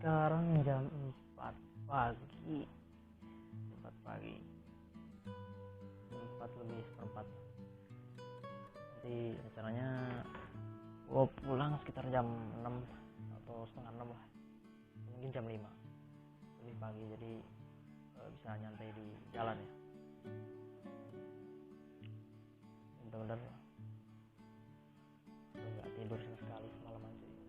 Sekarang jam 4 pagi. 4 pagi. 4 lebih seperempat. Nanti rencananya gue pulang sekitar jam 6 atau setengah 6 lah. Mungkin jam 5. Lebih pagi, jadi bisa nyantai di jalan ya. Bener-bener nggak tidur sama sekali semalaman sih. Jadi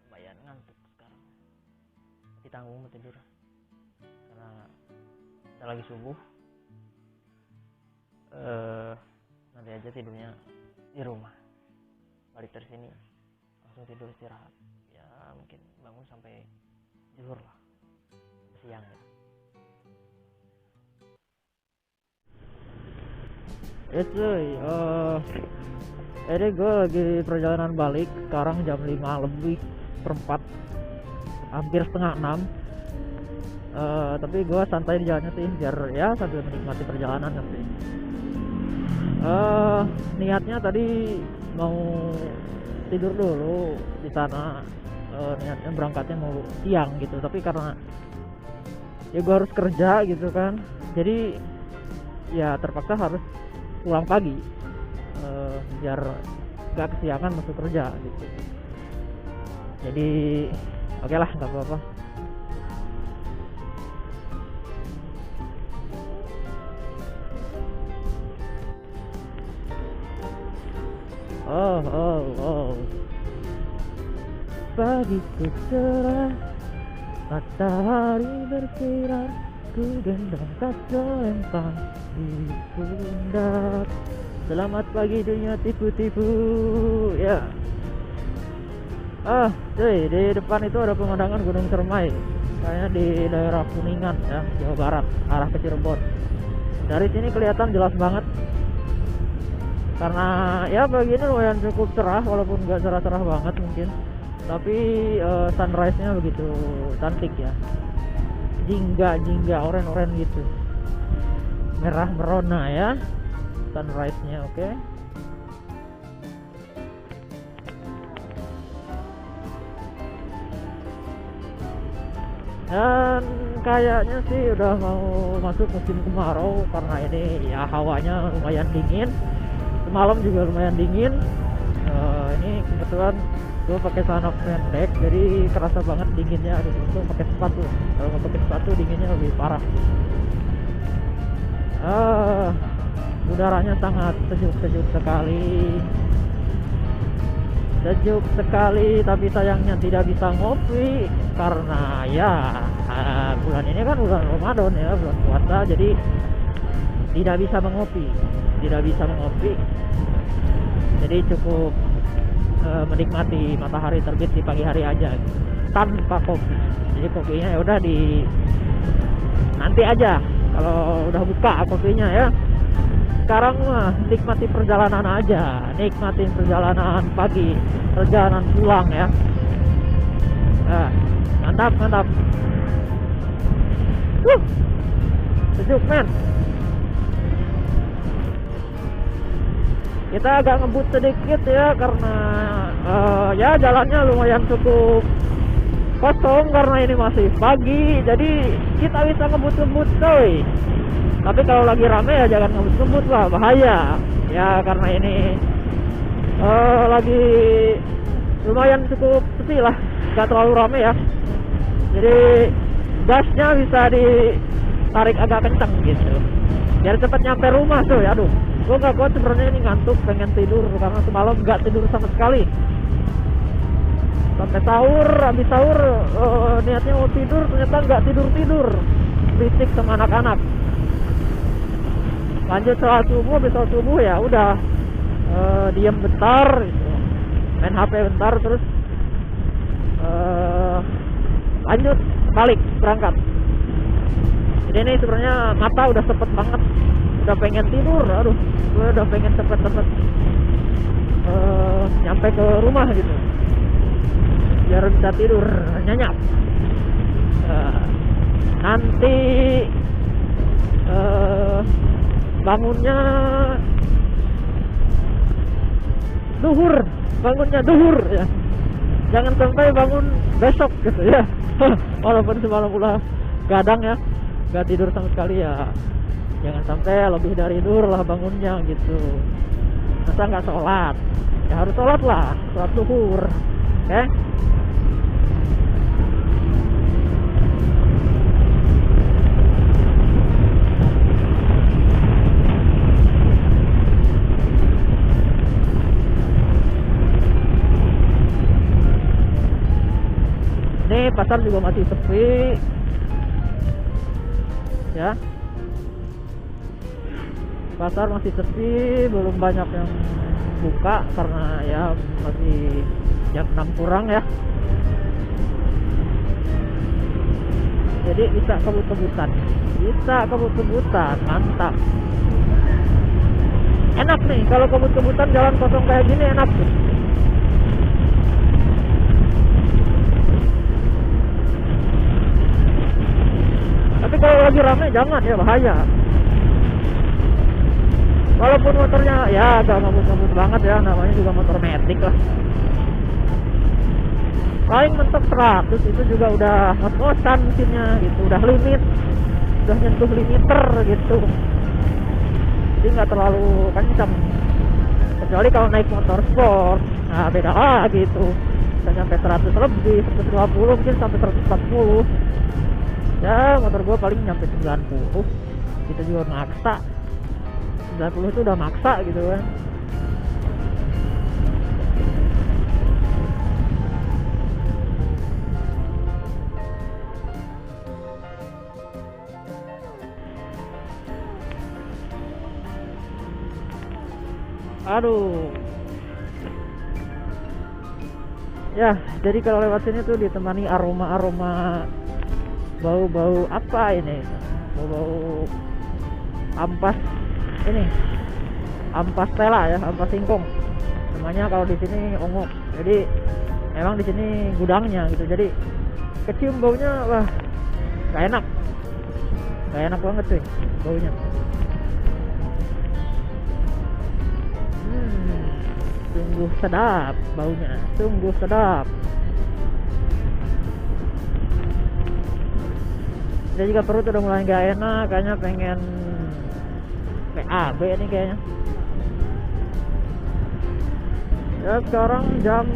lumayan ngantuk sekarang. Nanti tanggung mau tidur karena kita lagi subuh. Nanti aja tidurnya di rumah. Balik dari sini langsung tidur istirahat. Ya mungkin bangun sampai zuhur lah, siang ya. Cuy, ini gue lagi perjalanan balik. Sekarang jam 5 lebih seperempat, hampir setengah 6. Tapi gue santai di jalannya sih, biar ya sambil menikmati perjalanan nanti. Niatnya tadi mau tidur dulu di sana. Niatnya berangkatnya mau siang gitu, tapi karena ya gue harus kerja gitu kan, jadi ya terpaksa harus pulang pagi biar gak kesiangan masuk kerja gitu. Jadi oke lah, nggak apa-apa. Oh pagiku cerah, matahari bersinar, ku gendong kaca empang di pundak. Selamat pagi dunia tipu-tipu ya. Cuy, di depan itu ada pemandangan Gunung Cermai, kayaknya di daerah Kuningan ya, Jawa Barat, arah ke Cirebon. Dari sini kelihatan jelas banget karena ya pagi ini lumayan cukup cerah, walaupun nggak cerah-cerah banget mungkin, tapi sunrise-nya begitu cantik ya, jingga oren-oren gitu, merah merona ya sunrise-nya. Oke. Dan kayaknya sih udah mau masuk musim kemarau karena ini ya hawanya lumayan dingin. Semalam juga lumayan dingin. Ini kebetulan gue pakai celana pendek, jadi kerasa banget dinginnya. Untuk pakai sepatu, kalau nggak pakai sepatu dinginnya lebih parah. Udaranya sangat sejuk sekali, tapi sayangnya tidak bisa ngopi karena ya bulan ini kan bulan Ramadan ya, bulan puasa, jadi tidak bisa mengopi. Jadi cukup menikmati matahari terbit di pagi hari aja gitu, tanpa kopi. Jadi kopinya ya udah di nanti aja kalau udah buka kopinya ya. Sekarang mah nikmati perjalanan aja, nikmatin perjalanan pagi, perjalanan pulang ya. Mantap. Sejuk men. Kita agak ngebut sedikit ya karena ya jalannya lumayan cukup kosong karena ini masih pagi, jadi kita bisa ngebut coy. Tapi kalau lagi rame ya jangan ngebut lah, bahaya ya, karena ini lagi lumayan cukup sepi lah, gak terlalu rame ya, jadi gasnya bisa ditarik agak kencang gitu biar cepat nyampe rumah tuh. Aduh, gue gak kuat sebenarnya, ini ngantuk, pengen tidur karena semalam gak tidur sama sekali sampai sahur. Habis sahur niatnya mau tidur, ternyata gak tidur, berisik sama anak-anak. Lanjut sholat subuh ya udah diam bentar gitu, main HP bentar, terus lanjut balik berangkat. Jadi ini sebenarnya mata udah sepet banget, udah pengen tidur. Aduh, gue udah pengen cepet nyampe ke rumah gitu biar bisa tidur nyenyak. Nanti bangunnya duhur ya. jangan sampai bangun besok gitu ya. Walaupun semalam udah gadang ya, gak tidur sama sekali ya, jangan sampai lebih dari dur lah bangunnya gitu. Masa nggak sholat? Ya harus sholat lah, sholat zuhur, oke? Ini pasar juga masih sepi ya, pasar masih sepi, belum banyak yang buka karena ya masih jam 6 kurang ya, jadi bisa kebut-kebutan, mantap, enak nih kalau kebut-kebutan jalan kosong kayak gini, enak tuh. Tapi kalau lagi rame jangan ya, bahaya. Walaupun motornya ya agak ngebut-ngebut banget ya, namanya juga motor matic lah. Paling mentok 100 itu juga udah ngos-ngosan mesinnya gitu, udah limit, udah nyentuh limiter gitu. Jadi nggak terlalu kencang. Kecuali kalau naik motor sport, nah beda gitu. Bisa nyampe 100 lebih, 120 mungkin sampai 140. Ya motor gua paling nyampe 90, kita juga maksa 90 itu udah maksa gitu kan. Aduh ya, jadi kalau lewat sini tuh ditemani aroma-aroma bau-bau apa ini, bau-bau ampas ini, ampas tela ya, ampas singkong namanya kalau di sini ongok. Jadi emang di sini gudangnya gitu, jadi kecium baunya, wah gak enak banget sih baunya. Sungguh sedap baunya, sungguh sedap. Dia juga perut udah mulai gak enak, kayaknya pengen PAB nih kayaknya. Ya sekarang jam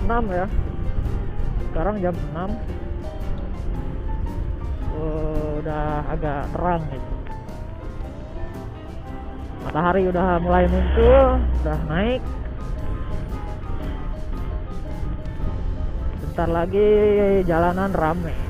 6 ya, sekarang jam 6, udah agak terang gitu, matahari udah mulai muncul, udah naik. Bentar lagi jalanan rame.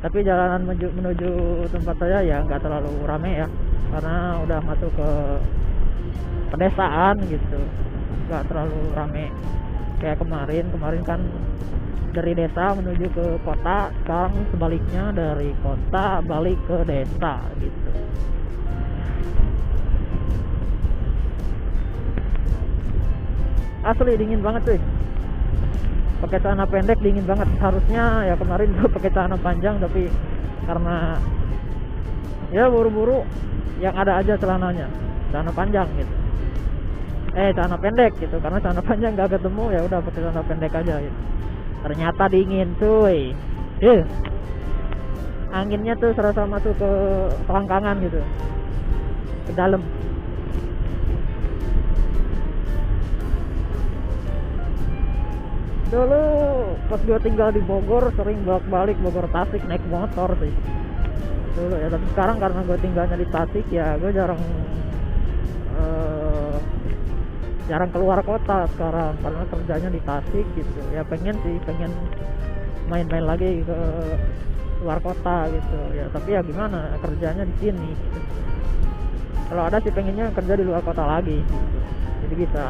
Tapi jalanan menuju tempat saya ya nggak terlalu rame ya, karena udah masuk ke pedesaan gitu, nggak terlalu rame kayak kemarin kan dari desa menuju ke kota, sekarang sebaliknya dari kota balik ke desa gitu. Asli dingin banget tuh, pakai celana pendek dingin banget. Harusnya ya kemarin gue pakai celana panjang, tapi karena ya buru-buru yang ada aja celananya, celana panjang gitu, celana pendek gitu, karena celana panjang gak ketemu, ya udah pakai celana pendek aja gitu. Ternyata dingin cuy, anginnya tuh serasa masuk ke selangkangan gitu, ke dalam. Dulu pas gue tinggal di Bogor sering bolak-balik Bogor Tasik naik motor sih dulu ya, tapi sekarang karena gue tinggalnya di Tasik ya gue jarang keluar kota sekarang karena kerjanya di Tasik gitu ya. Pengen main-main lagi ke luar kota gitu ya, tapi ya gimana, kerjanya di sini gitu. Kalau ada sih pengennya kerja di luar kota lagi gitu, jadi bisa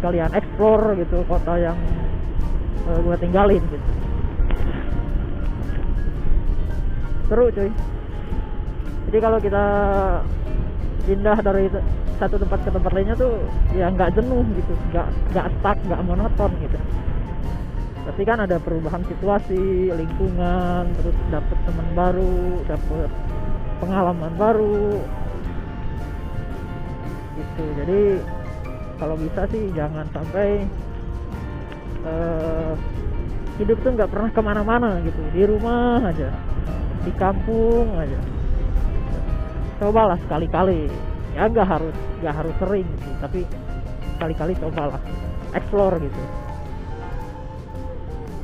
sekalian explore gitu kota yang gue tinggalin gitu. Seru cuy. Jadi kalau kita pindah dari satu tempat ke tempat lainnya tuh ya nggak jenuh gitu, nggak stuck, nggak monoton gitu. pasti kan ada perubahan situasi, lingkungan, terus dapet teman baru, dapet pengalaman baru gitu. Jadi kalau bisa sih jangan sampai hidup tuh nggak pernah kemana-mana gitu, di rumah aja, di kampung aja. Cobalah sekali-kali, ya nggak harus sering sih, tapi sekali-kali cobalah explore gitu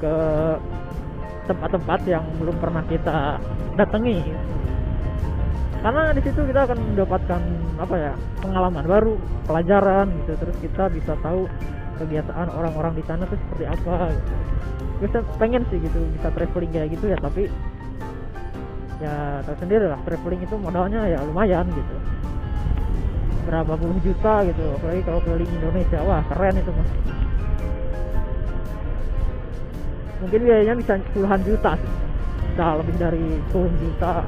ke tempat-tempat yang belum pernah kita datangi gitu. Karena di situ kita akan mendapatkan apa ya, pengalaman baru, pelajaran gitu, terus kita bisa tahu kebiasaan orang-orang di sana tuh seperti apa gitu. Gue pengen sih gitu bisa traveling kayak gitu ya, tapi ya tahu sendiri lah, traveling itu modalnya ya lumayan gitu, berapa puluh juta gitu, apalagi kalau keliling Indonesia, wah keren itu mas. Mungkin biayanya bisa puluhan juta sih, bisa lebih dari 10 juta,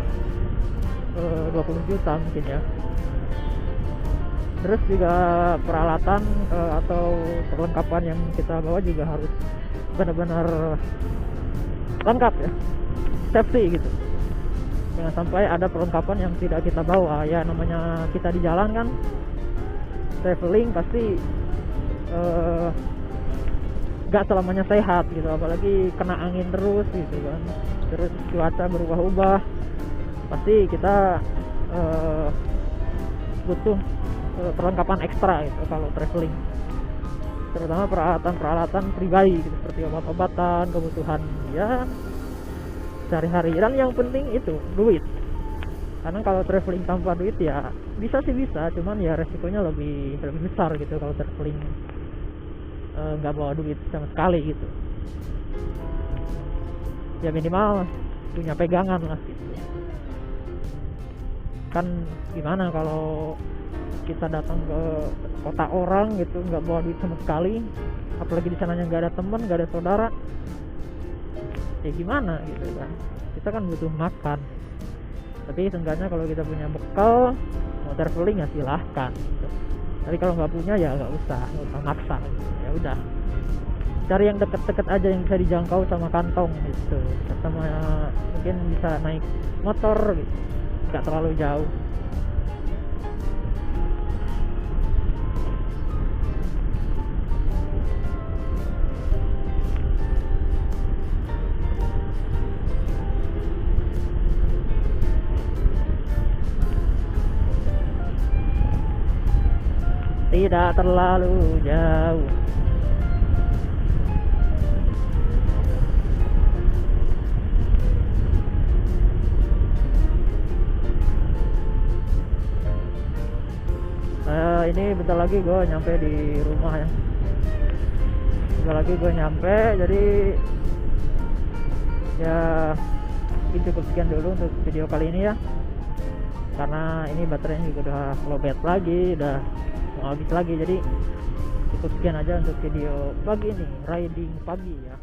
20 juta mungkin ya. Terus juga peralatan atau perlengkapan yang kita bawa juga harus benar-benar lengkap ya, safety gitu. Jangan sampai ada perlengkapan yang tidak kita bawa. Ya namanya kita di jalan kan, traveling pasti gak selamanya sehat gitu, apalagi kena angin terus gitu kan, terus cuaca berubah-ubah, pasti kita butuh perlengkapan ekstra gitu kalau traveling, terutama peralatan pribadi gitu, seperti obat-obatan, kebutuhan ya sehari-hari. Dan yang penting itu duit, karena kalau traveling tanpa duit ya bisa sih bisa, cuman ya resikonya lebih besar gitu kalau traveling nggak bawa duit sama sekali gitu. Ya minimal punya pegangan lah gitu. Kan gimana kalau kita datang ke kota orang gitu nggak bawa duit sama sekali, apalagi di sananya nggak ada teman, nggak ada saudara, ya gimana gitu kan. Kita kan butuh makan, tapi seenggaknya kalau kita punya bekal mau traveling ya silahkan gitu. Tapi kalau nggak punya ya nggak usah maksa gitu. Ya udah cari yang deket-deket aja yang bisa dijangkau sama kantong gitu, sama mungkin bisa naik motor gitu, nggak terlalu jauh. Tidak terlalu jauh. Ini bentar lagi gue nyampe di rumah ya. Bentar lagi gue nyampe, jadi ya mungkin cukup sekian dulu untuk video kali ini ya. Karena ini baterainya juga udah lowbat lagi, udah mau habis lagi, jadi cukup sekian aja untuk video pagi ini, riding pagi ya.